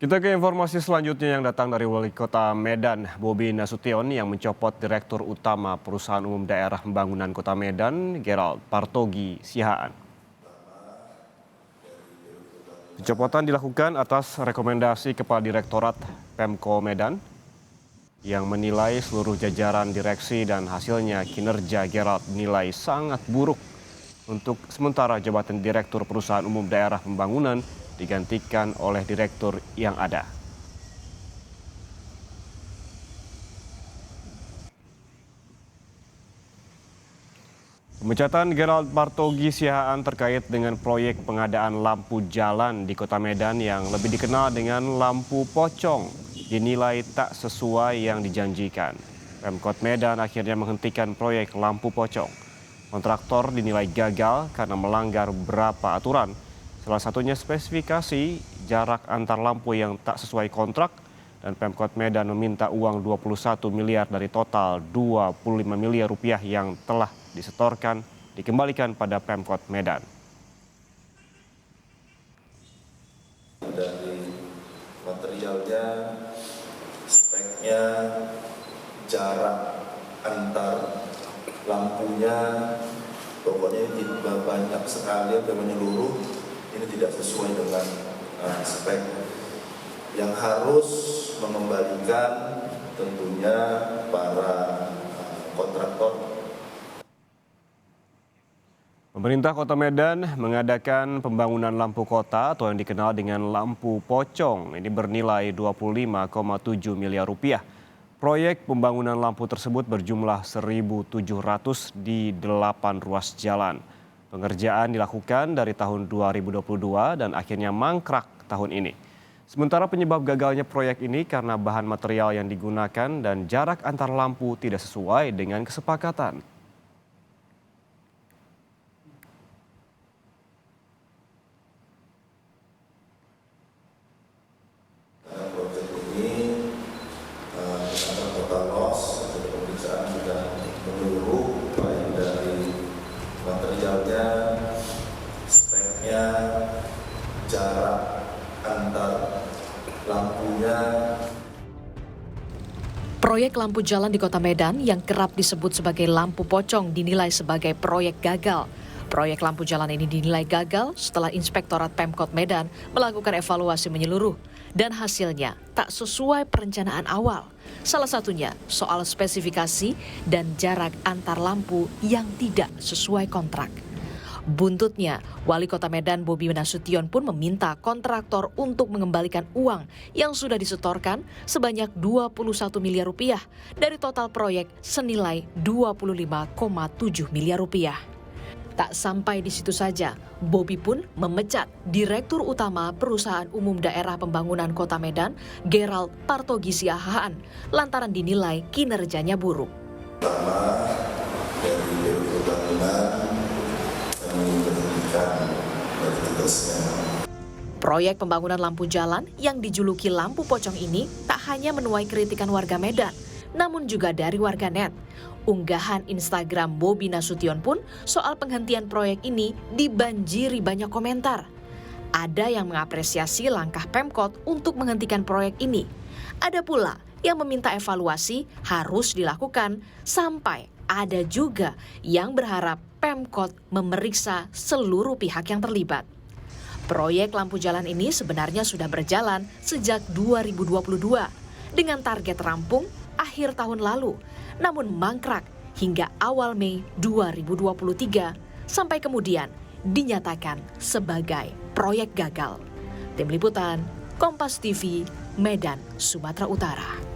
Kita ke informasi selanjutnya yang datang dari Wali Kota Medan, Bobi Nasution, yang mencopot Direktur Utama Perusahaan Umum Daerah Pembangunan Kota Medan, Gerald Partogi Sihaan. Pencopotan dilakukan atas rekomendasi Kepala Direktorat Pemko Medan yang menilai seluruh jajaran direksi dan hasilnya kinerja Gerald dinilai sangat buruk. Untuk sementara jabatan Direktur Perusahaan Umum Daerah Pembangunan digantikan oleh direktur yang ada. Pemecatan Gerald Partogi Sihaan terkait dengan proyek pengadaan lampu jalan di Kota Medan yang lebih dikenal dengan lampu pocong dinilai tak sesuai yang dijanjikan. Pemkot Medan akhirnya menghentikan proyek lampu pocong. Kontraktor dinilai gagal karena melanggar beberapa aturan. Salah satunya spesifikasi jarak antar lampu yang tak sesuai kontrak, dan Pemkot Medan meminta uang 21 miliar dari total 25 miliar rupiah yang telah disetorkan dikembalikan pada Pemkot Medan. Dari materialnya, speknya, jarak antar lampunya, pokoknya tidak banyak sekali yang menyeluruh. Ini tidak sesuai dengan spek yang harus mengembalikan tentunya para kontraktor. Pemerintah Kota Medan mengadakan pembangunan lampu kota atau yang dikenal dengan lampu pocong. Ini bernilai 25,7 miliar rupiah. Proyek pembangunan lampu tersebut berjumlah 1.700 di 8 ruas jalan. Pengerjaan dilakukan dari tahun 2022 dan akhirnya mangkrak tahun ini. Sementara penyebab gagalnya proyek ini karena bahan material yang digunakan dan jarak antar lampu tidak sesuai dengan kesepakatan. Proyek ini ada total loss, hasil pemeriksaan sudah menyeluruh, baik dari materialnya, speknya, jarak antar lampunya. Proyek lampu jalan di Kota Medan yang kerap disebut sebagai lampu pocong dinilai sebagai proyek gagal. Proyek lampu jalan ini dinilai gagal setelah Inspektorat Pemkot Medan melakukan evaluasi menyeluruh dan hasilnya tak sesuai perencanaan awal. Salah satunya soal spesifikasi dan jarak antar lampu yang tidak sesuai kontrak. Buntutnya, Wali Kota Medan Bobi Nasution pun meminta kontraktor untuk mengembalikan uang yang sudah disetorkan sebanyak 21 miliar rupiah dari total proyek senilai 25,7 miliar rupiah. Tak sampai di situ saja, Bobi pun memecat Direktur Utama Perusahaan Umum Daerah Pembangunan Kota Medan, Gerald Partogi Sihaan, lantaran dinilai kinerjanya buruk. Pertama, dari Direktur Pembangunan yang memberhentikan dari tugasnya. Proyek pembangunan lampu jalan yang dijuluki lampu pocong ini tak hanya menuai kritikan warga Medan, namun juga dari warganet. Unggahan Instagram Bobi Nasution pun soal penghentian proyek ini dibanjiri banyak komentar. Ada yang mengapresiasi langkah Pemkot untuk menghentikan proyek ini. Ada pula yang meminta evaluasi harus dilakukan, sampai ada juga yang berharap Pemkot memeriksa seluruh pihak yang terlibat. Proyek lampu jalan ini sebenarnya sudah berjalan sejak 2022 dengan target rampung akhir tahun lalu, namun mangkrak hingga awal Mei 2023 sampai kemudian dinyatakan sebagai proyek gagal. Tim Liputan, Kompas TV, Medan, Sumatera Utara.